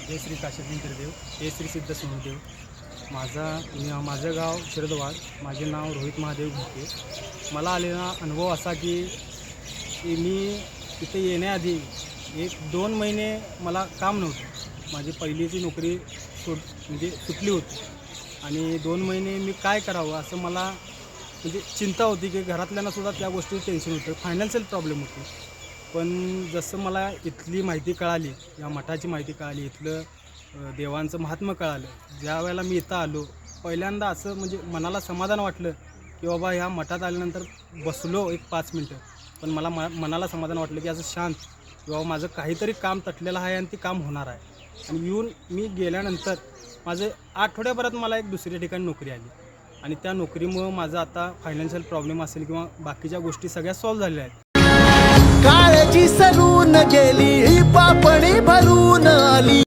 जय श्री काशीनाथ देव, जय श्री सिद्ध सोनदेव। माझं गाव शिरदवाड, माझे नाव रोहित महादेव भुके। मला आलेला अनुभव असा की मी इथे येण्याआधी 1-2 महिने मला काम नव्हतं। माझी पहिलीची नोकरी सुटली होती आणि 2 महिने मी काय करावं असं मला चिंता होती की घरातल्यांनासुद्धा त्या गोष्टीचं टेन्शन होतं, फायनान्शियल प्रॉब्लेम होती। पण जसं मला इथली माहिती कळाली, या मठाची माहिती कळाली, इथलं देवांचं महात्म्य कळालं, ज्या वेळेला मी इथं आलो पहिल्यांदा असं मनाला समाधान वाटलं की बाबा ह्या मठात आल्यानंतर बसलो 5 मिनटं, पण मला मनाला समाधान वाटलं की असं शांत की बाबा माझं काहीतरी काम तटलेलं आहे आणि ते काम होणार आहे। आणि मी गेल्यानंतर माझं आठवड्याभरात मला एक दुसऱ्या ठिकाणी नोकरी आली आणि त्या नोकरीमुळं माझं आता फायनान्शियल प्रॉब्लेम असेल किंवा बाकीच्या गोष्टी सगळ्या सॉल्व्ह झालेल्या आहेत। काळजी सरून गेली पापणी भरून आली।